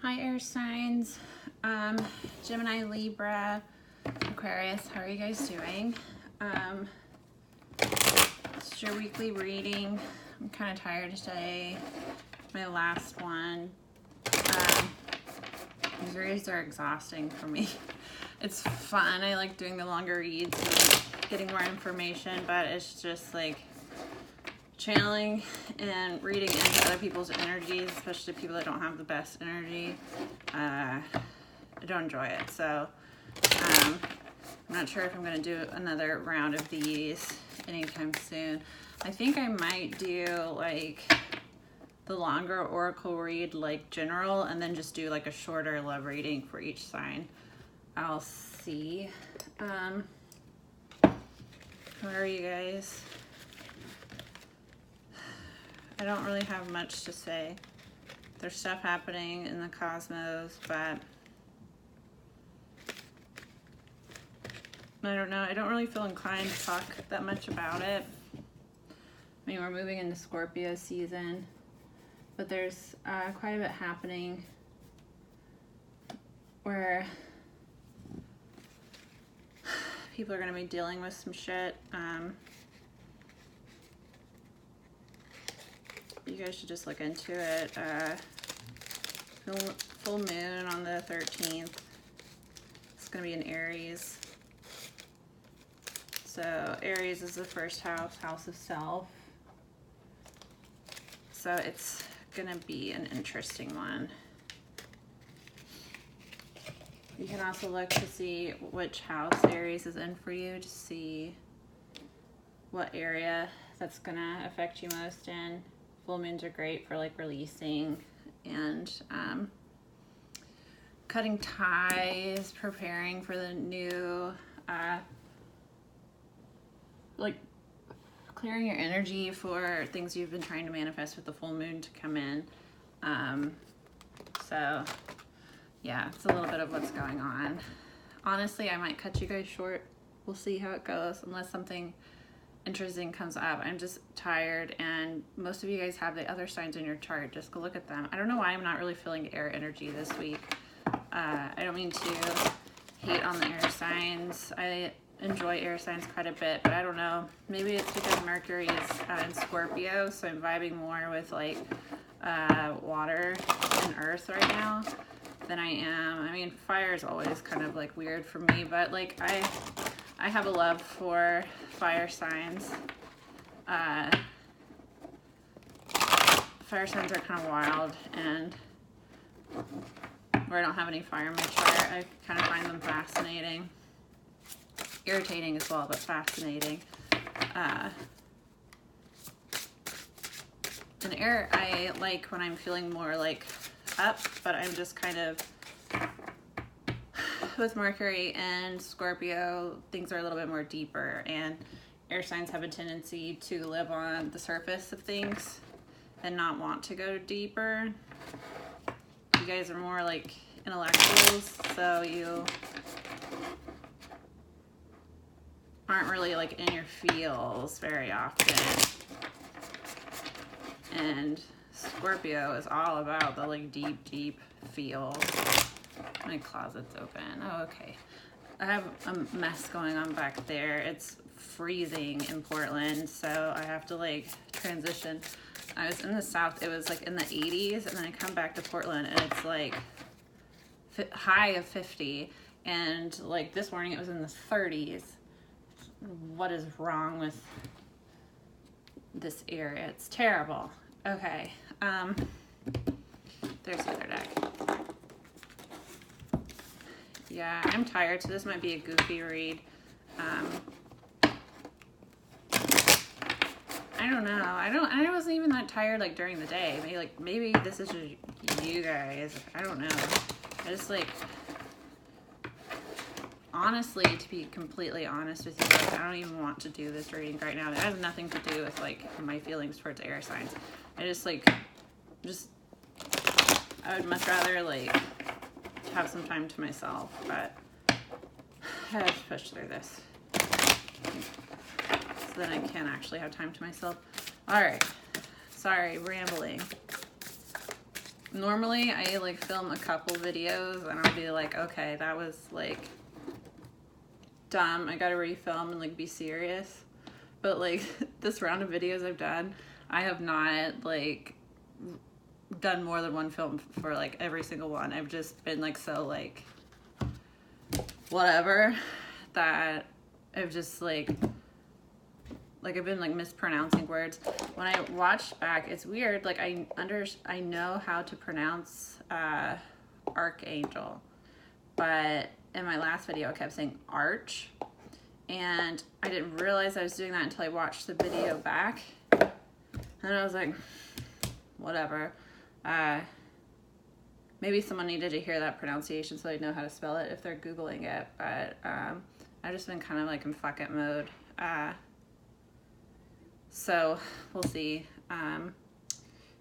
Hi, air signs. Gemini, Libra, Aquarius. How are you guys doing? It's your weekly reading. I'm kind of tired today. My last one. These reads are exhausting for me. It's fun. I like doing the longer reads and getting more information, but it's just like channeling and reading into other people's energies, especially people that don't have the best energy. I don't enjoy it. So I'm not sure if I'm going to do another round of these anytime soon. I think I might do like the longer oracle read, like general, and then just do like a shorter love reading for each sign. I'll see. How are you guys? I don't really have much to say. There's stuff happening in the cosmos, but I don't know. I don't really feel inclined to talk that much about it. I mean, we're moving into Scorpio season, but there's quite a bit happening where people are going to be dealing with some shit. You guys should just look into it. Full moon on the 13th. It's going to be in Aries. So Aries is the first house, house of self. So it's going to be an interesting one. You can also look to see which house Aries is in for you to see what area that's going to affect you most in. Full moons are great for like releasing and cutting ties, preparing for the new, like clearing your energy for things you've been trying to manifest with the full moon to come in. So yeah, it's a little bit of what's going on. Honestly, I might cut you guys short. We'll see how it goes unless something interesting comes up. I'm just tired, and most of you guys have the other signs in your chart. Just go look at them. I don't know why I'm not really feeling air energy this week. I don't mean to hate on the air signs. I enjoy air signs quite a bit, but I don't know. Maybe it's because Mercury is in Scorpio, so I'm vibing more with like water and earth right now than I am. I mean, fire is always kind of like weird for me, but like I have a love for fire signs. Fire signs are kind of wild, and where I don't have any fire in my chart, I kind of find them fascinating. Irritating as well, but fascinating. And air, I like when I'm feeling more like up, but I'm just kind of, with Mercury and Scorpio, things are a little bit more deeper, and air signs have a tendency to live on the surface of things and not want to go deeper. You guys are more like intellectuals, so you aren't really like in your feels very often. And Scorpio is all about the like deep feels. My closet's open. Oh, okay. I have a mess going on back there. It's freezing in Portland, so I have to like transition. I was in the South, it was like in the 80s, and then I come back to Portland and it's like high of 50, and like this morning it was in the 30s. What is wrong with this area? It's terrible. Okay, there's the other deck. Yeah, I'm tired, so this might be a goofy read. I don't know. I wasn't even that tired like during the day. Maybe this is just you guys. I don't know. I just like, honestly, to be completely honest with you guys, I don't even want to do this reading right now. It has nothing to do with like my feelings towards air signs. I would much rather like have some time to myself, but I have to push through this so then I can actually have time to myself. All right, sorry, rambling. normally I like film a couple videos and I'll be like, okay, that was like dumb, I gotta refilm and like be serious. But like this round of videos I've done, I have not like done more than one film for like every single one. I've just been like so like whatever that I've just like I've been like mispronouncing words. When I watched back, it's weird. Like I know how to pronounce archangel, but in my last video I kept saying arch, and I didn't realize I was doing that until I watched the video back, and I was like, whatever. Maybe someone needed to hear that pronunciation so they know how to spell it if they're Googling it, but I've just been kind of like in fuck it mode. So we'll see.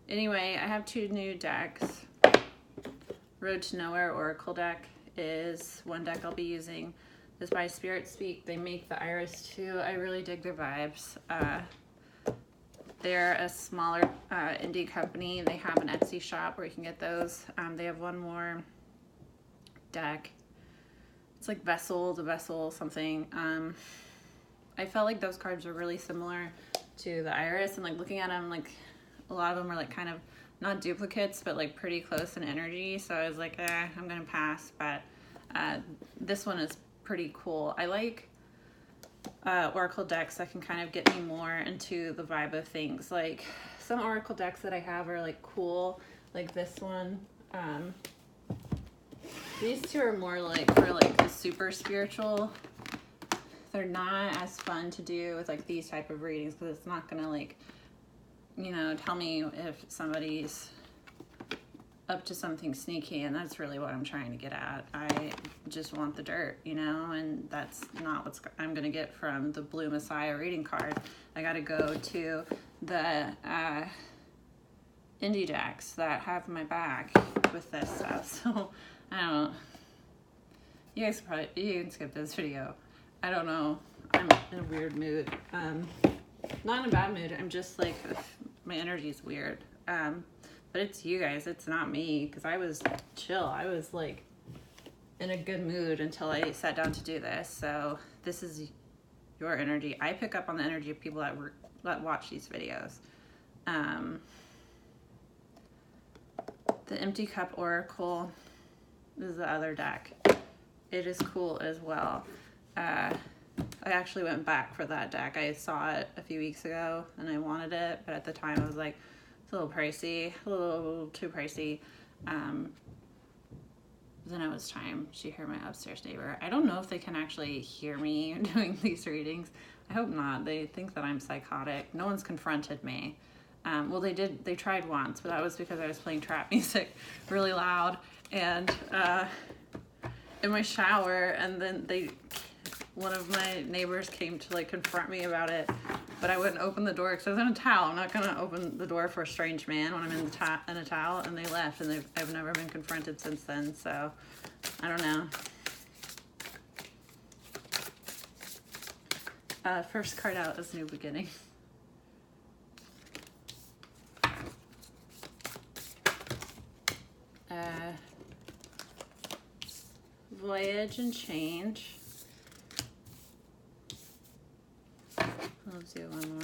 Anyway, I have 2 new decks. Road to Nowhere Oracle deck is one deck I'll be using. This is by Spirit Speak. They make the Iris too. I really dig their vibes. They're a smaller indie company. They have an Etsy shop where you can get those. They have one more deck. It's like Vessel, the Vessel something. I felt like those cards were really similar to the Iris, and like looking at them, like a lot of them are like kind of not duplicates, but like pretty close in energy. So I was like, I'm gonna pass. But this one is pretty cool. I like Oracle decks that can kind of get me more into the vibe of things. Like some Oracle decks that I have are like cool, like this one. These 2 are more like for like the super spiritual. They're not as fun to do with like these type of readings because it's not gonna like, you know, tell me if somebody's up to something sneaky, and that's really what I'm trying to get at. I just want the dirt, you know, and that's not what I'm gonna get from the Blue Messiah reading card. I gotta go to the indie decks that have my back with this stuff. So I don't know. You guys you can skip this video. I don't know. I'm in a weird mood. Not in a bad mood. I'm just like, my energy's weird. But it's you guys. It's not me, because I was chill. I was like in a good mood until I sat down to do this. So this is your energy. I pick up on the energy of people that watch these videos. The Empty Cup Oracle is the other deck. It is cool as well. I actually went back for that deck. I saw it a few weeks ago and I wanted it, but at the time I was like, it's a little pricey, a little too pricey. Then it was time to hear my upstairs neighbor. I don't know if they can actually hear me doing these readings. I hope not. They think that I'm psychotic. No one's confronted me. Well, they tried once, but that was because I was playing trap music really loud and in my shower, and then one of my neighbors came to like confront me about it, but I wouldn't open the door because I was in a towel. I'm not gonna open the door for a strange man when I'm in a towel, and they left, and I've never been confronted since then. So I don't know. First card out is New Beginning. Voyage and Change. Let's do one more.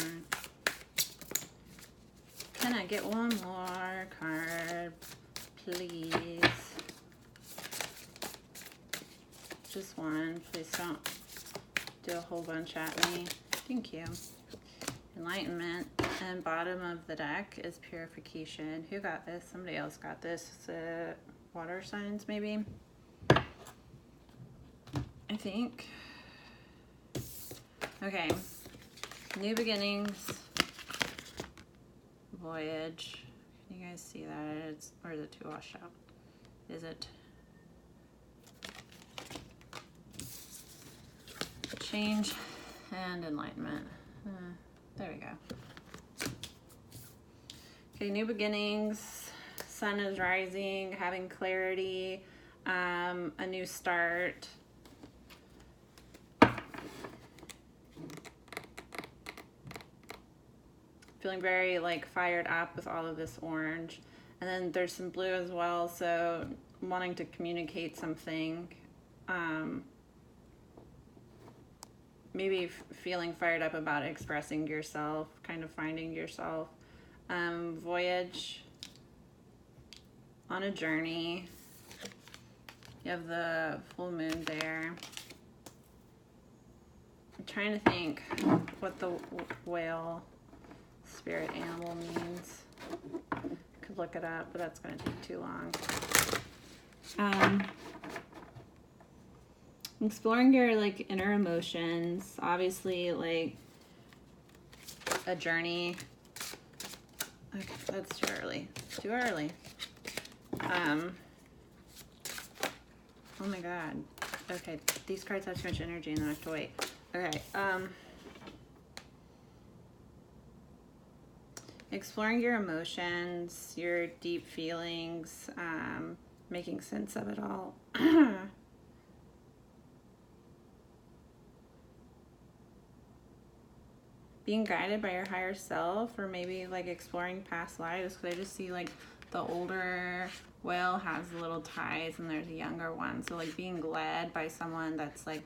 Can I get one more card, please? Just one. Please don't do a whole bunch at me. Thank you. Enlightenment. And bottom of the deck is Purification. Who got this? Somebody else got this. Water signs, maybe? I think. Okay. New Beginnings. Voyage. Can you guys see that? Or is it too washed out? Is it? Change and Enlightenment. There we go. Okay, New Beginnings. Sun is rising, having clarity, a new start. Feeling very like fired up with all of this orange. And then there's some blue as well, so wanting to communicate something. Maybe feeling fired up about expressing yourself, kind of finding yourself. Voyage, on a journey. You have the full moon there. I'm trying to think what the whale spirit animal means. Could look it up, but that's going to take too long. Exploring your like inner emotions, obviously like a journey. Okay, that's too early. Too early. Oh my god. Okay, these cards have too much energy and then I have to wait. Okay, exploring your emotions, your deep feelings, making sense of it all. Being guided by your higher self, or maybe like exploring past lives, because I just see like the older whale has little ties and there's a younger one, so like being led by someone that's like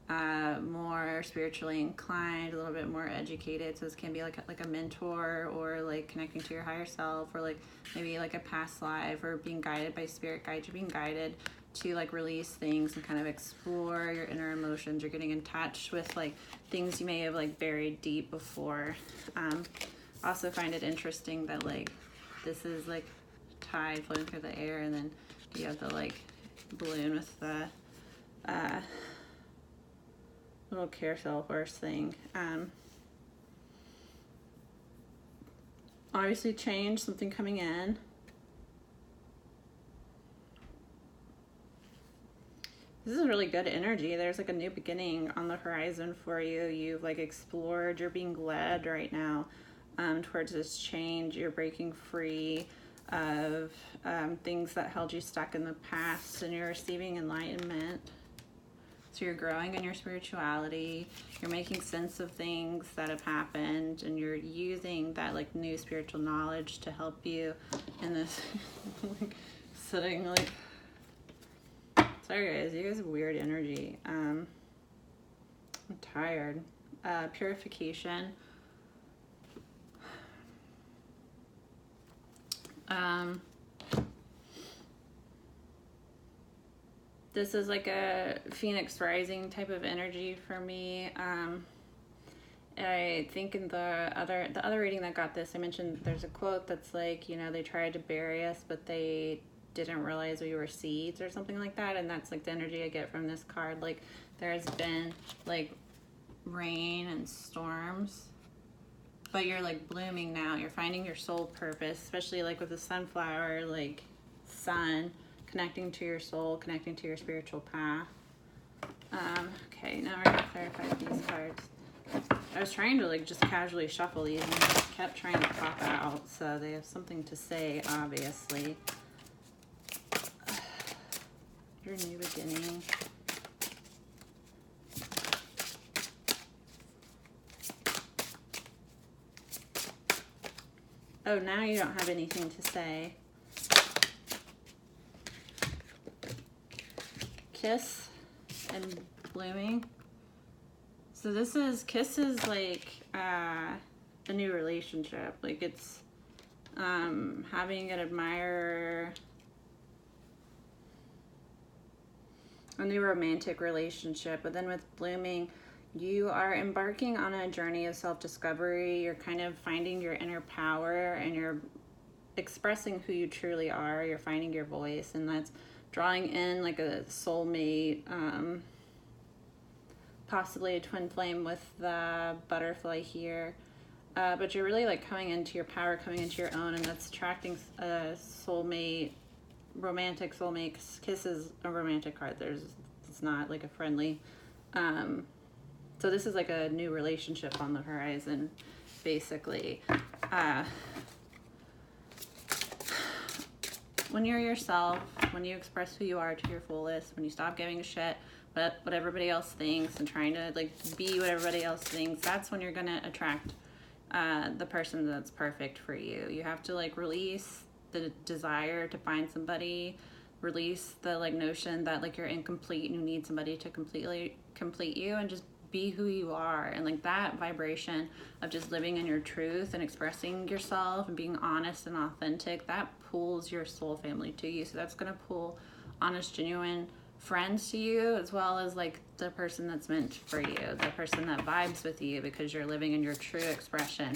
more spiritually inclined, a little bit more educated. So this can be like a mentor, or like connecting to your higher self, or like maybe like a past life, or being guided by spirit guides. You're being guided to like release things and kind of explore your inner emotions. You're getting in touch with like things you may have like buried deep before. Also find it interesting that like this is like tide floating through the air, and then you have the like balloon with the little carousel horse thing. Obviously change, something coming in. This is really good energy. There's like a new beginning on the horizon for you. You've like explored, you're being led right now towards this change. You're breaking free of things that held you stuck in the past, and you're receiving enlightenment. So you're growing in your spirituality, you're making sense of things that have happened, and you're using that like new spiritual knowledge to help you in this like sitting like, sorry guys, you guys have weird energy. I'm tired. Purification. This is like a Phoenix Rising type of energy for me. I think in the other reading that got this, I mentioned there's a quote that's like, you know, they tried to bury us, but they didn't realize we were seeds, or something like that. And that's like the energy I get from this card. Like there has been like rain and storms, but you're like blooming now. You're finding your soul purpose, especially like with the sunflower, like sun, connecting to your soul, connecting to your spiritual path. Okay, now we're gonna clarify these cards. I was trying to like just casually shuffle these, and they just kept trying to pop out, so they have something to say, obviously. Your new beginning. Oh, now you don't have anything to say. Kiss and blooming. So this is, kiss is like a new relationship. Like it's having an admirer, a new romantic relationship. But then with blooming, you are embarking on a journey of self-discovery. You're kind of finding your inner power, and you're expressing who you truly are. You're finding your voice, and that's drawing in like a soulmate, possibly a twin flame with the butterfly here. But you're really like coming into your power, coming into your own, and that's attracting a soulmate, romantic soulmate. Kiss is a romantic card. It's not like a friendly. So this is like a new relationship on the horizon, basically. When you're yourself, when you express who you are to your fullest, when you stop giving a shit about what everybody else thinks and trying to like be what everybody else thinks, that's when you're gonna attract the person that's perfect for you. You have to like release the desire to find somebody, release the like notion that like you're incomplete and you need somebody to completely complete you, and just be who you are. And like that vibration of just living in your truth and expressing yourself and being honest and authentic, that pulls your soul family to you. So that's going to pull honest, genuine friends to you, as well as like the person that's meant for you, the person that vibes with you, because you're living in your true expression.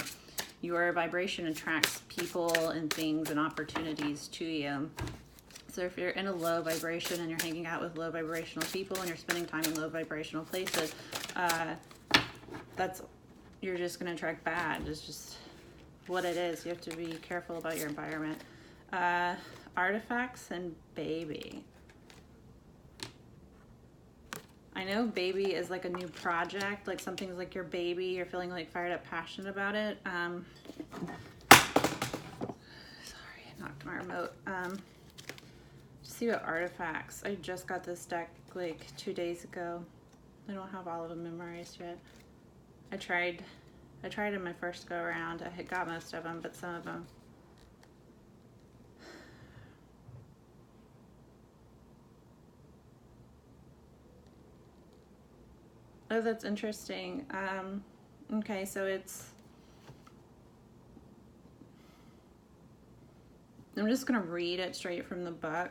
Your vibration attracts people and things and opportunities to you. So if you're in a low vibration and you're hanging out with low vibrational people and you're spending time in low vibrational places, you're just going to attract bad. It's just what it is. You have to be careful about your environment. Artifacts and baby. I know baby is like a new project, like something's like your baby, you're feeling like fired up, passionate about it. Sorry, I knocked my remote. See what artifacts. I just got this deck like 2 days ago. I don't have all of them memorized yet. I tried in my first go around. I had got most of them, but some of them. Oh, that's interesting. Okay, so I'm just gonna read it straight from the book.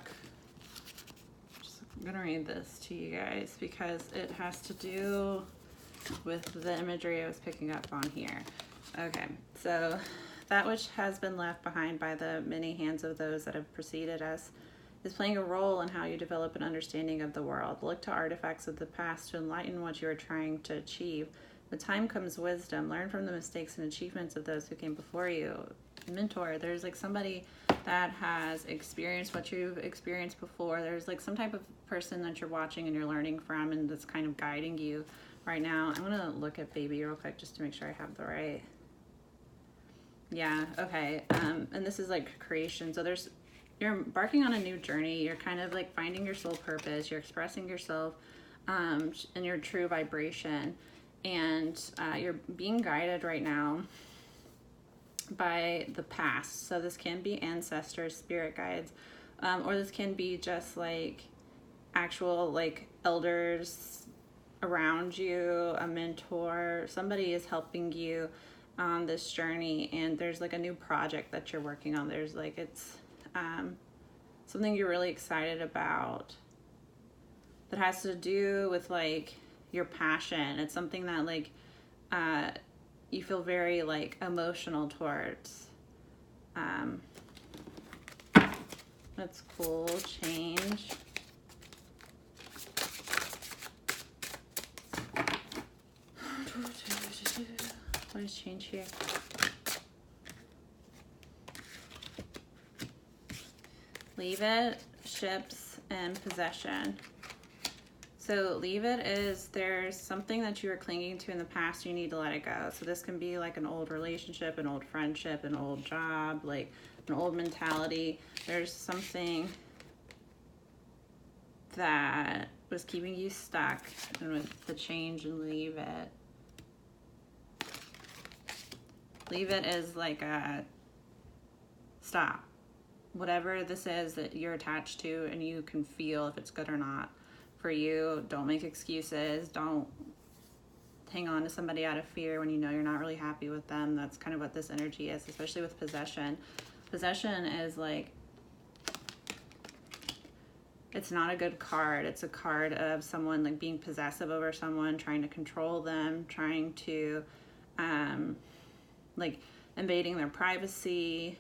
I'm gonna read this to you guys because it has to do with the imagery I was picking up on here. Okay, so that which has been left behind by the many hands of those that have preceded us is playing a role in how you develop an understanding of the world. Look to artifacts of the past to enlighten what you are trying to achieve. With time comes wisdom. Learn from the mistakes and achievements of those who came before you. Mentor, there's like somebody that has experienced what you've experienced before. There's like some type of person that you're watching and you're learning from and that's kind of guiding you right now. I'm gonna look at baby real quick just to make sure I have the right. Yeah, okay. And this is like creation. So you're embarking on a new journey. You're kind of like finding your soul purpose. You're expressing yourself in your true vibration. And you're being guided right now by the past. So this can be ancestors, spirit guides, or this can be just like actual like elders around you, a mentor. Somebody is helping you on this journey, and there's like a new project that you're working on. There's like it's something you're really excited about that has to do with like your passion. It's something that like you feel very like emotional towards. That's cool. Change. What is change here? Leave it, ships, and possession. So leave it is there's something that you were clinging to in the past, you need to let it go. So this can be like an old relationship, an old friendship, an old job, like an old mentality. There's something that was keeping you stuck, and with the change and leave it. Leave it is like a stop. Whatever this is that you're attached to and you can feel if it's good or not for you. Don't make excuses. Don't hang on to somebody out of fear when you know you're not really happy with them. That's kind of what this energy is, especially with possession. Possession is like, it's not a good card. It's a card of someone like being possessive over someone, trying to control them, trying to like invading their privacy.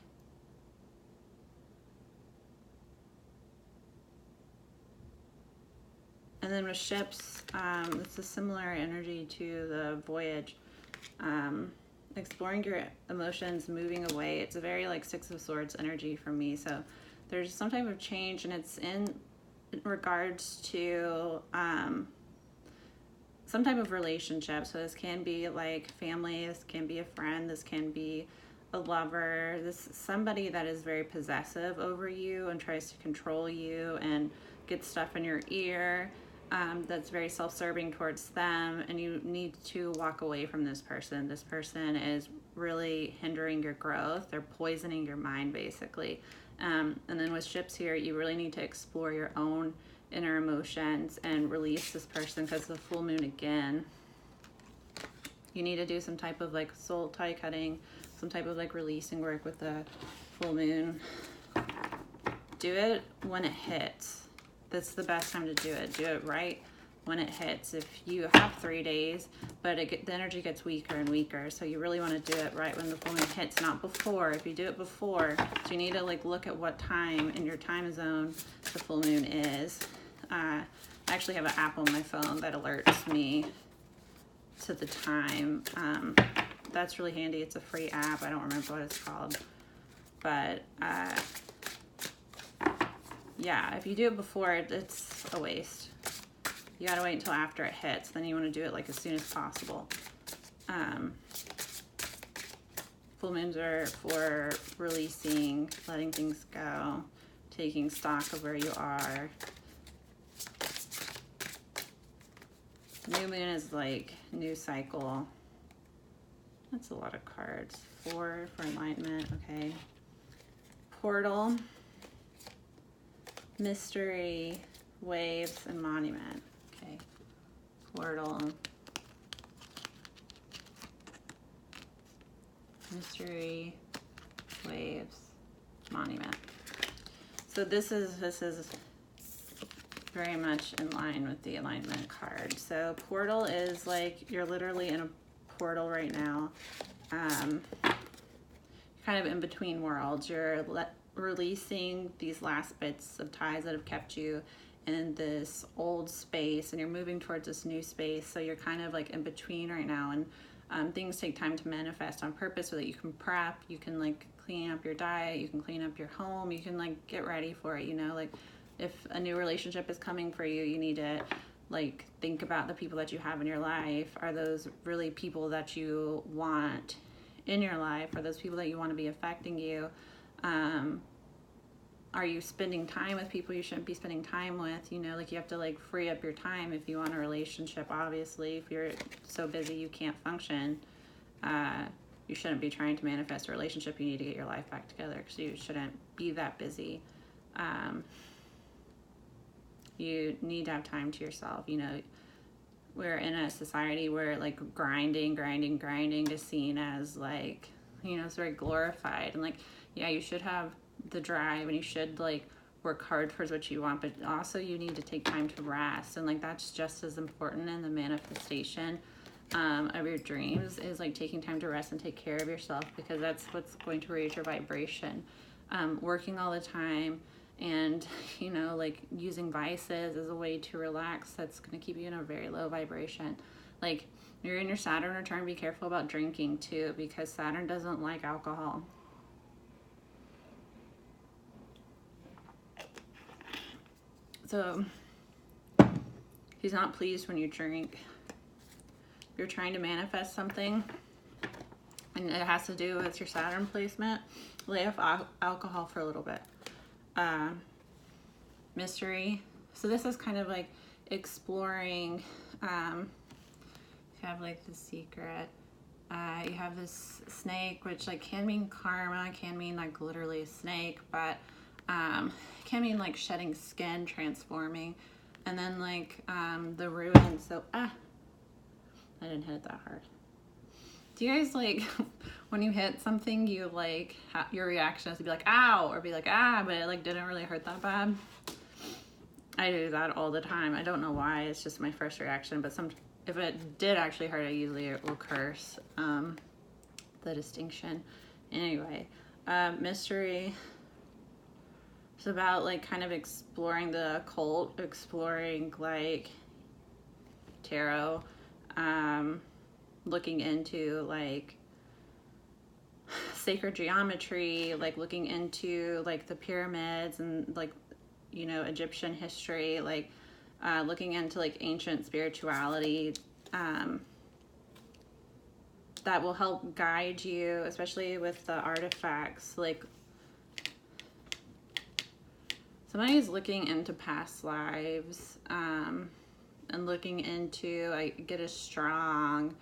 And then with ships, it's a similar energy to the voyage. Exploring your emotions, moving away. It's a very like Six of Swords energy for me. So there's some type of change, and it's in regards to some type of relationship. So this can be like family, this can be a friend, this can be a lover, this is somebody that is very possessive over you and tries to control you and gets stuff in your ear. That's very self-serving towards them, and you need to walk away from this person. This person is really hindering your growth. They're poisoning your mind basically, And then with ships here, you really need to explore your own inner emotions and release this person, because the full moon again, you need to do some type of like soul tie cutting, some type of like releasing work with the full moon. Do it when it hits. That's the best time to do it. Do it right when it hits. If you have 3 days, but the energy gets weaker and weaker, so you really want to do it right when the full moon hits, not before. If you do it before, so you need to like look at what time in your time zone the full moon is. I actually have an app on my phone that alerts me to the time. That's really handy. It's a free app. I don't remember what it's called, but yeah, if you do it before, it's a waste. You gotta wait until after it hits. Then you want to do it like as soon as possible. Full moons are for releasing, letting things go, taking stock of where you are. New moon is like new cycle. That's a lot of cards. 4 for enlightenment, okay. Portal, mystery, waves, and monument. Okay. Portal, mystery, waves, monument. So this is very much in line with the alignment card. So portal is like you're literally in a portal right now, kind of in between worlds. You're releasing these last bits of ties that have kept you in this old space, and you're moving towards this new space. So you're kind of like in between right now, and things take time to manifest on purpose so that you can prep, you can like clean up your diet, you can clean up your home, you can like get ready for it, you know, like if a new relationship is coming for you, you need to like think about the people that you have in your life. Are those really people that you want in your life? Are those people that you want to be affecting you? Are you spending time with people you shouldn't be spending time with? You know, like you have to like free up your time if you want a relationship. Obviously, if you're so busy you can't function, you shouldn't be trying to manifest a relationship. You need to get your life back together, because you shouldn't be that busy. You need to have time to yourself. You know, we're in a society where like grinding is seen as like, you know, it's very glorified. And like, yeah, you should have the drive and you should like work hard towards what you want, but also you need to take time to rest. And like, that's just as important in the manifestation of your dreams, is like taking time to rest and take care of yourself, because that's what's going to raise your vibration. Working all the time and, you know, like using vices as a way to relax, that's going to keep you in a very low vibration. Like, you're in your Saturn return, be careful about drinking too, because Saturn doesn't like alcohol. So he's not pleased when you drink. You're trying to manifest something and it has to do with your Saturn placement, lay off alcohol for a little bit. Mystery. So this is kind of like exploring. You have like the secret. You have this snake, which like can mean karma, can mean like literally a snake, but can mean like shedding skin, transforming. And then like the ruin. So I didn't hit it that hard. Do you guys like when you hit something, you like your reaction is to be like ow, or be like ah, but it like didn't really hurt that bad? I do that all the time. I don't know why. It's just my first reaction. But if it did actually hurt, I usually will curse. The distinction. Anyway, mystery. It's about like kind of exploring the occult, exploring like tarot, looking into like sacred geometry, like looking into like the pyramids and like, you know, Egyptian history, like looking into like ancient spirituality, that will help guide you, especially with the artifacts. Like somebody's looking into past lives, and looking into, I get a strong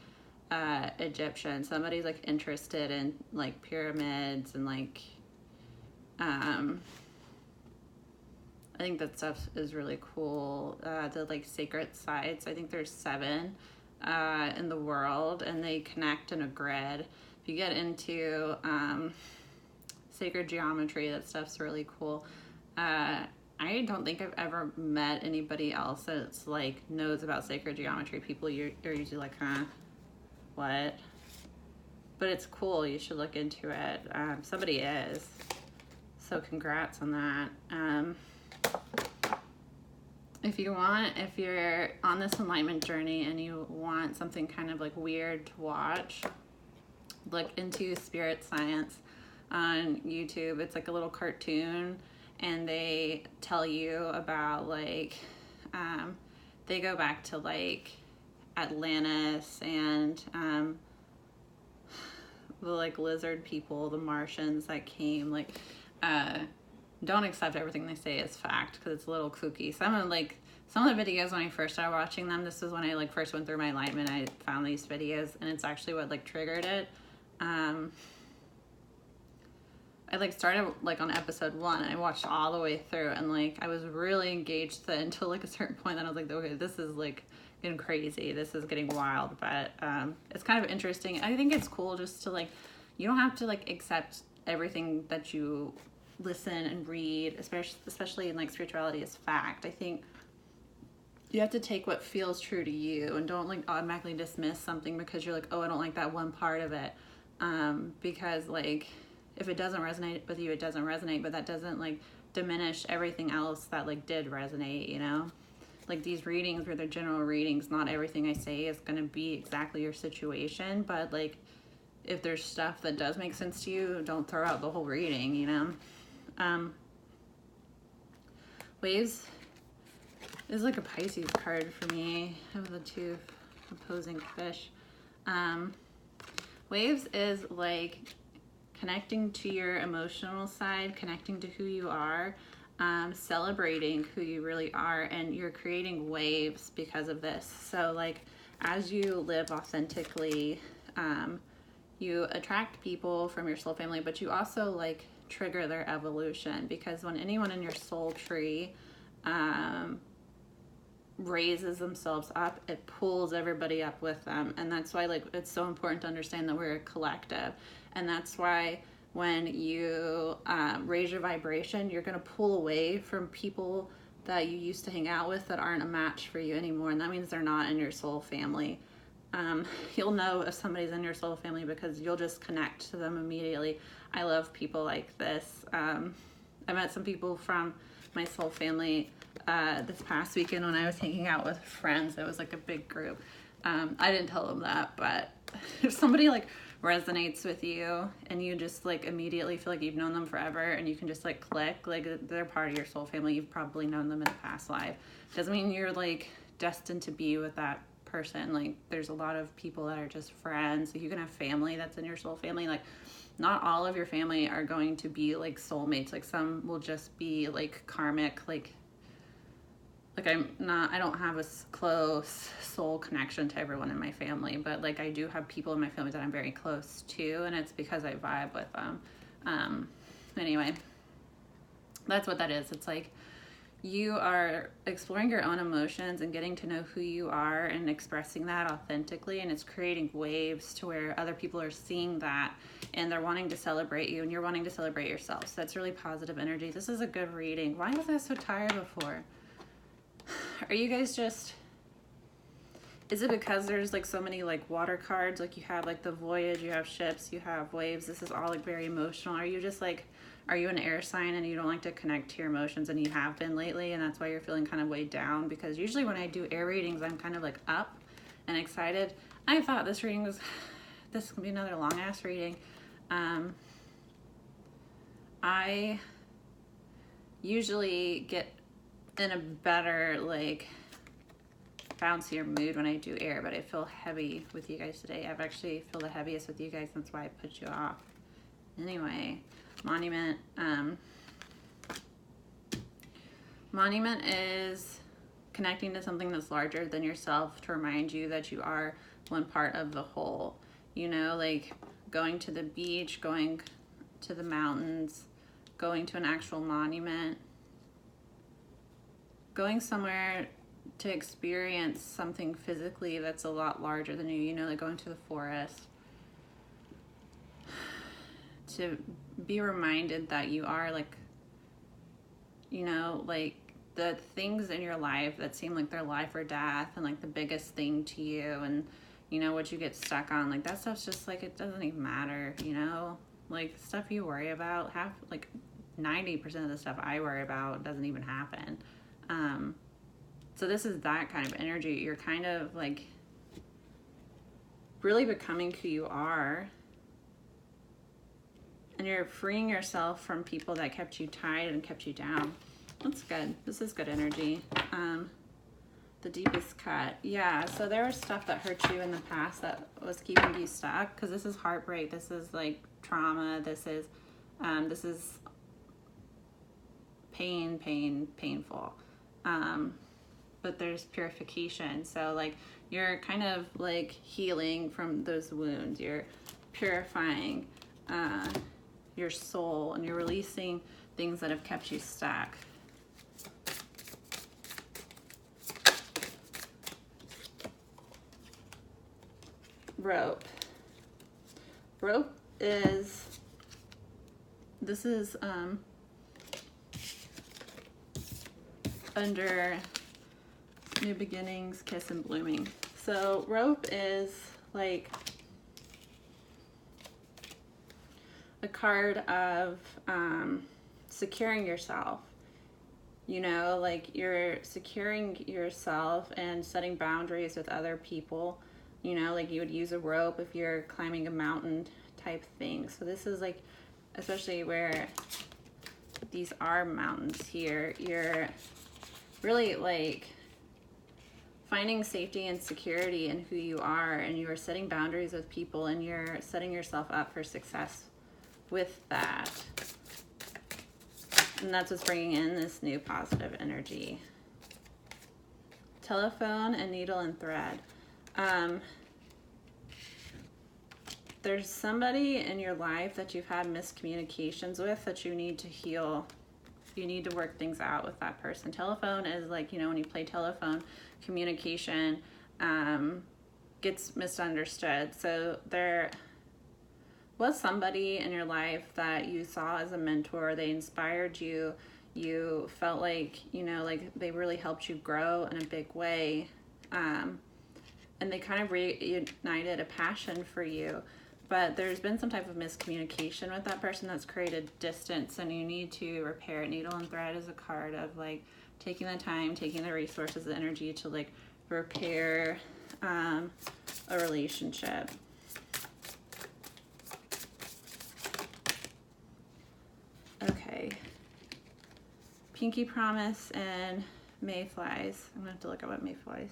Egyptian. Somebody's like interested in like pyramids and like I think that stuff is really cool. The like sacred sites, I think there's 7 in the world, and they connect in a grid. If you get into sacred geometry, that stuff's really cool. I don't think I've ever met anybody else that's like knows about sacred geometry. People you're usually like, huh, what? But it's cool. You should look into it. Somebody is. So congrats on that. If you're on this enlightenment journey and you want something kind of like weird to watch, look into Spirit Science on YouTube. It's like a little cartoon, and they tell you about like, they go back to like Atlantis and the like lizard people, the Martians that came. Like, don't accept everything they say as fact because it's a little kooky. Some of the videos when I first started watching them, this was when I like first went through my enlightenment, I found these videos, and it's actually what like triggered it. I like started like on episode 1, and I watched all the way through, and like I was really engaged until like a certain point. Then I was like, okay, this is like getting crazy. This is getting wild, but it's kind of interesting. I think it's cool just to like, you don't have to like accept everything that you listen and read, especially in like spirituality, as fact. I think you have to take what feels true to you, and don't like automatically dismiss something because you're like, oh, I don't like that one part of it, because like if it doesn't resonate with you, it doesn't resonate, but that doesn't like diminish everything else that like did resonate, you know? Like these readings were the general readings. Not everything I say is going to be exactly your situation, but like if there's stuff that does make sense to you, don't throw out the whole reading, you know? Waves is like a Pisces card for me. I have the 2 opposing fish. Waves is like connecting to your emotional side, connecting to who you are, celebrating who you really are, and you're creating waves because of this. So like as you live authentically, you attract people from your soul family, but you also like trigger their evolution, because when anyone in your soul tree raises themselves up, it pulls everybody up with them. And that's why like it's so important to understand that we're a collective. And that's why when you raise your vibration, you're going to pull away from people that you used to hang out with that aren't a match for you anymore. And that means they're not in your soul family. You'll know if somebody's in your soul family because you'll just connect to them immediately. I love people like this. I met some people from my soul family this past weekend when I was hanging out with friends. It was like a big group. I didn't tell them that, but if somebody like resonates with you and you just like immediately feel like you've known them forever and you can just like click, like they're part of your soul family. You've probably known them in a past life. Doesn't mean you're like destined to be with that person. Like there's a lot of people that are just friends. You can have family that's in your soul family. Like not all of your family are going to be like soulmates. Like some will just be like karmic, like I don't have a close soul connection to everyone in my family, but like I do have people in my family that I'm very close to, and it's because I vibe with them. Anyway, that's what that is. It's like you are exploring your own emotions and getting to know who you are and expressing that authentically, and it's creating waves to where other people are seeing that and they're wanting to celebrate you and you're wanting to celebrate yourself. So that's really positive energy. This is a good reading. Why was I so tired before? Are you guys just, is it because there's like so many like water cards? Like you have like the voyage, you have ships, you have waves. This is all like very emotional. Are you just like, are you an air sign and you don't like to connect to your emotions, and you have been lately, and that's why you're feeling kind of weighed down? Because usually when I do air readings, I'm kind of like up and excited. I thought this reading was, this could be another long ass reading. I usually get in a better like bouncier mood when I do air, but I feel heavy with you guys today. I've actually feel the heaviest with you guys. That's why I put you off. Anyway, monument. Monument is connecting to something that's larger than yourself to remind you that you are one part of the whole. You know, like going to the beach, going to the mountains, going to an actual monument, going somewhere to experience something physically that's a lot larger than you, you know, like going to the forest, to be reminded that you are like, you know, like the things in your life that seem like they're life or death and like the biggest thing to you, and you know what you get stuck on, like that stuff's just like, it doesn't even matter, you know, like stuff you worry about, half, like 90% of the stuff I worry about doesn't even happen. So this is that kind of energy. You're kind of like really becoming who you are, and you're freeing yourself from people that kept you tied and kept you down. That's good. This is good energy. The deepest cut. Yeah, so there was stuff that hurt you in the past that was keeping you stuck, because this is heartbreak. This is like trauma. This is painful. But there's purification. So like you're kind of like healing from those wounds. You're purifying your soul, and you're releasing things that have kept you stuck. Rope. Rope is, this is under New Beginnings, Kiss and Blooming. So rope is like a card of securing yourself. You know, like you're securing yourself and setting boundaries with other people. You know, like you would use a rope if you're climbing a mountain type thing. So this is like, especially where these are mountains here, you're really like finding safety and security in who you are, and you are setting boundaries with people, and you're setting yourself up for success with that. And that's what's bringing in this new positive energy. Telephone and needle and thread. There's somebody in your life that you've had miscommunications with that you need to heal. You need to work things out with that person. Telephone is like, you know, when you play telephone, communication gets misunderstood. So there was somebody in your life that you saw as a mentor. They inspired you. You felt like, you know, like they really helped you grow in a big way. And they kind of reignited a passion for you. But there's been some type of miscommunication with that person that's created distance, and you need to repair it. Needle and thread is a card of like taking the time, taking the resources, the energy to like repair a relationship. Okay. Pinky Promise and Mayflies. I'm gonna have to look at what Mayflies.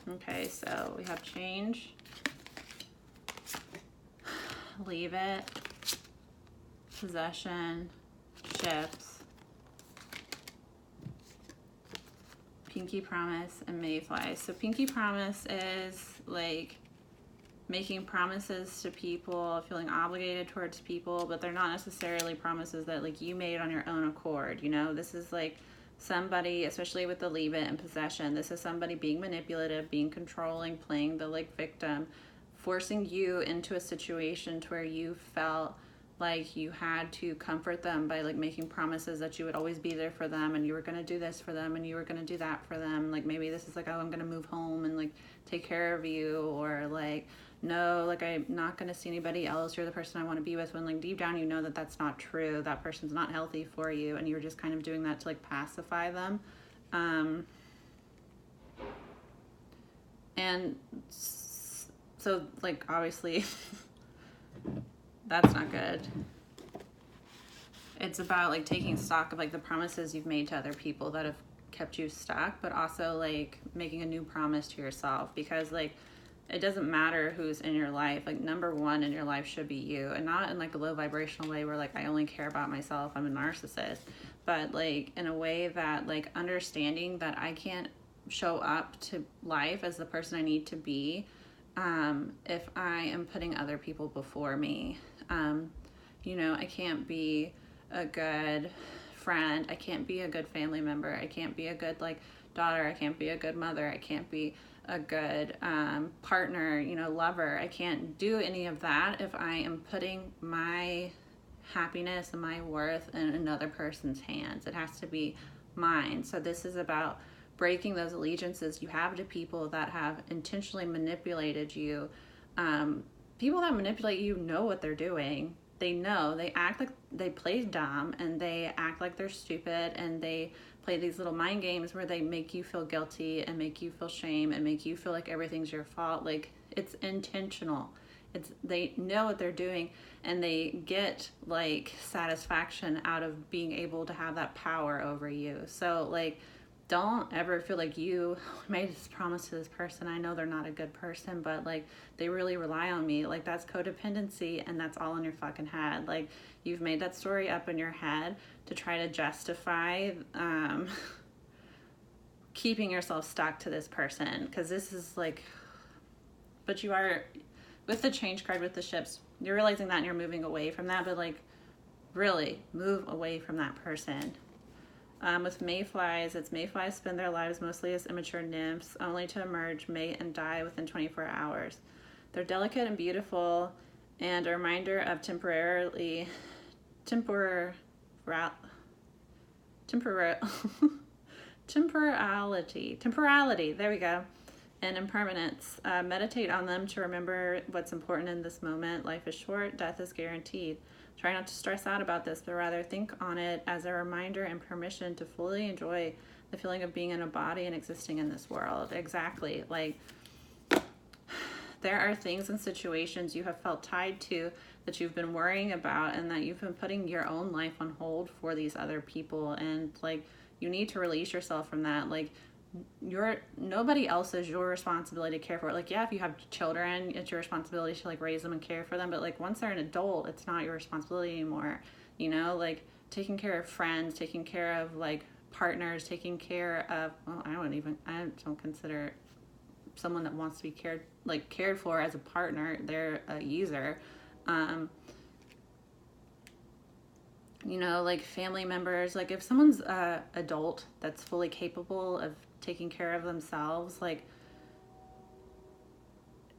Okay, so we have change, leave it, possession, shifts, Pinky Promise, and Mayflies. So Pinky Promise is like making promises to people, feeling obligated towards people, but they're not necessarily promises that like you made on your own accord. You know, this is like somebody, especially with the leave it and possession, this is somebody being manipulative, being controlling, playing the like victim, forcing you into a situation to where you felt like you had to comfort them by like making promises that you would always be there for them, and you were going to do this for them, and you were going to do that for them. Like maybe this is like, oh, I'm going to move home and like take care of you, or like, no, like I'm not going to see anybody else, you're the person I want to be with, when like deep down you know that that's not true, that person's not healthy for you, and you're just kind of doing that to like pacify them. And so like obviously that's not good. It's about like taking stock of like the promises you've made to other people that have kept you stuck, but also like making a new promise to yourself, because like it doesn't matter who's in your life. Like number one in your life should be you, and not in like a low vibrational way where like I only care about myself, I'm a narcissist, but like in a way that like understanding that I can't show up to life as the person I need to be if I am putting other people before me. You know, I can't be a good friend. I can't be a good family member. I can't be a good, like, daughter. I can't be a good mother. I can't be a good partner, you know, lover. I can't do any of that if I am putting my happiness and my worth in another person's hands. It has to be mine. So this is about breaking those allegiances you have to people that have intentionally manipulated you. People that manipulate you know what they're doing. They know. They act like they play dumb, and they act like they're stupid, and they play these little mind games where they make you feel guilty and make you feel shame and make you feel like everything's your fault. Like, it's intentional. They know what they're doing, and they get like satisfaction out of being able to have that power over you. So like, don't ever feel like you made this promise to this person. I know they're not a good person, but like, they really rely on me. Like, that's codependency, and that's all in your fucking head. Like, you've made that story up in your head to try to justify keeping yourself stuck to this person. Because this is like, but you are, with the change card with the ships, you're realizing that and you're moving away from that. But like, really move away from that person. With mayflies, it's mayflies spend their lives mostly as immature nymphs, only to emerge, mate, and die within 24 hours. They're delicate and beautiful, and a reminder of temporality, there we go, and impermanence. Meditate on them to remember what's important in this moment. Life is short, death is guaranteed. Try not to stress out about this, but rather think on it as a reminder and permission to fully enjoy the feeling of being in a body and existing in this world. Exactly. Like, there are things and situations you have felt tied to that you've been worrying about, and that you've been putting your own life on hold for these other people. And like, you need to release yourself from that. Like, nobody else is your responsibility to care for it. Like, yeah, if you have children, it's your responsibility to like raise them and care for them, but like, once they're an adult, it's not your responsibility anymore. You know, like, taking care of friends, taking care of like partners, taking care of, well, I don't consider someone that wants to be cared for as a partner, they're a user. You know, like family members, like if someone's adult that's fully capable of taking care of themselves, like,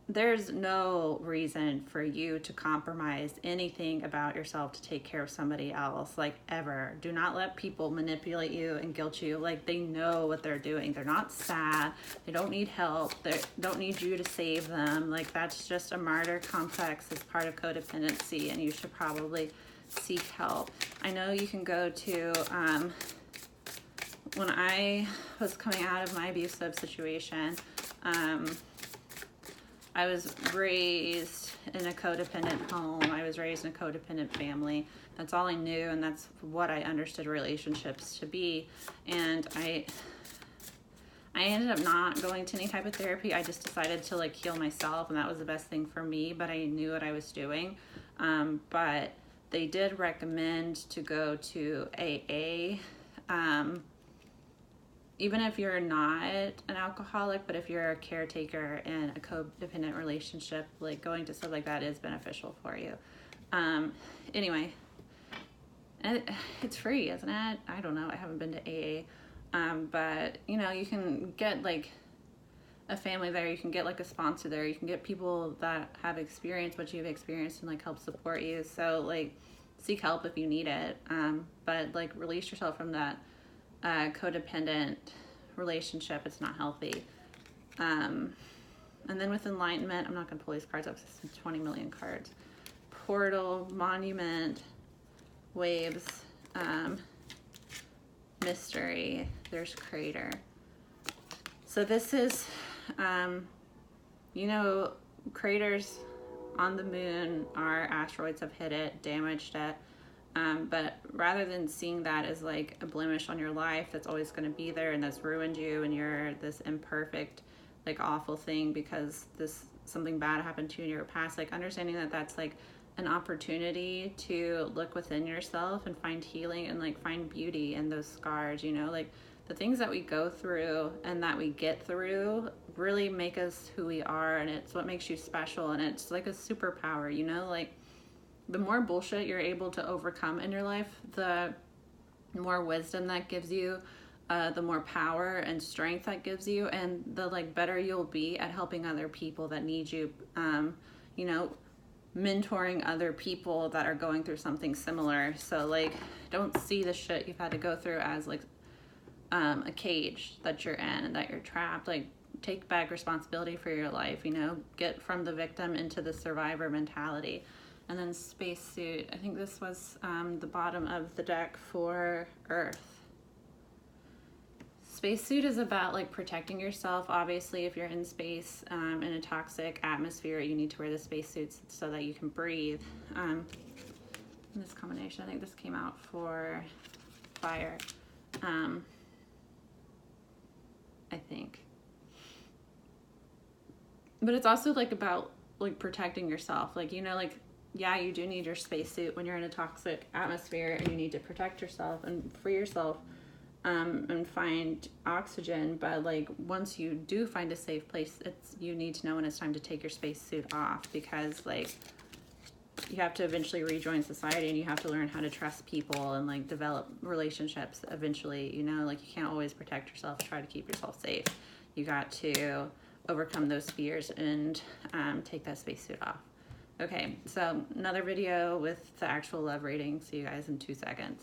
there's no reason for you to compromise anything about yourself to take care of somebody else, like, ever. Do not let people manipulate you and guilt you. Like, they know what they're doing. They're not sad. They don't need help. They don't need you to save them. Like, that's just a martyr complex as part of codependency, and you should probably seek help. I know you can go to, when I was coming out of my abusive situation, I was raised in a codependent home. I was raised in a codependent family. That's all I knew, and that's what I understood relationships to be. And I ended up not going to any type of therapy. I just decided to like heal myself, and that was the best thing for me, but I knew what I was doing. But they did recommend to go to AA. Even if you're not an alcoholic, but if you're a caretaker in a codependent relationship, like, going to stuff like that is beneficial for you. Anyway, it's free, isn't it? I don't know. I haven't been to AA. But, you know, you can get like a family there. You can get like a sponsor there. You can get people that have experienced what you've experienced and like help support you. So like, seek help if you need it. But like, release yourself from that codependent relationship. It's not healthy. And then with enlightenment, I'm not going to pull these cards up, it's 20 million cards. Portal, monument, waves, mystery, there's crater. So this is, you know, craters on the moon are asteroids have hit it, damaged it. But rather than seeing that as like a blemish on your life that's always going to be there and that's ruined you and you're this imperfect, like, awful thing because something bad happened to you in your past, like, understanding that that's like an opportunity to look within yourself and find healing and like find beauty in those scars. You know, like, the things that we go through and that we get through really make us who we are, and it's what makes you special, and it's like a superpower, you know, like, the more bullshit you're able to overcome in your life, the more wisdom that gives you, the more power and strength that gives you, and the like better you'll be at helping other people that need you. You know, mentoring other people that are going through something similar. So like, don't see the shit you've had to go through as like a cage that you're in and that you're trapped. Like, take back responsibility for your life, you know, get from the victim into the survivor mentality. And then spacesuit, I think this was the bottom of the deck for Earth. Spacesuit is about like protecting yourself. Obviously, if you're in space in a toxic atmosphere, you need to wear the spacesuits so that you can breathe. In this combination, I think this came out for fire. I think. But it's also like about like protecting yourself. Like, you know, like, yeah, you do need your spacesuit when you're in a toxic atmosphere and you need to protect yourself and free yourself and find oxygen. But like, once you do find a safe place, you need to know when it's time to take your spacesuit off, because like, you have to eventually rejoin society and you have to learn how to trust people and like develop relationships eventually, you know, like you can't always protect yourself, try to keep yourself safe. You got to overcome those fears and take that spacesuit off. Okay, so another video with the actual love reading. See you guys in 2 seconds.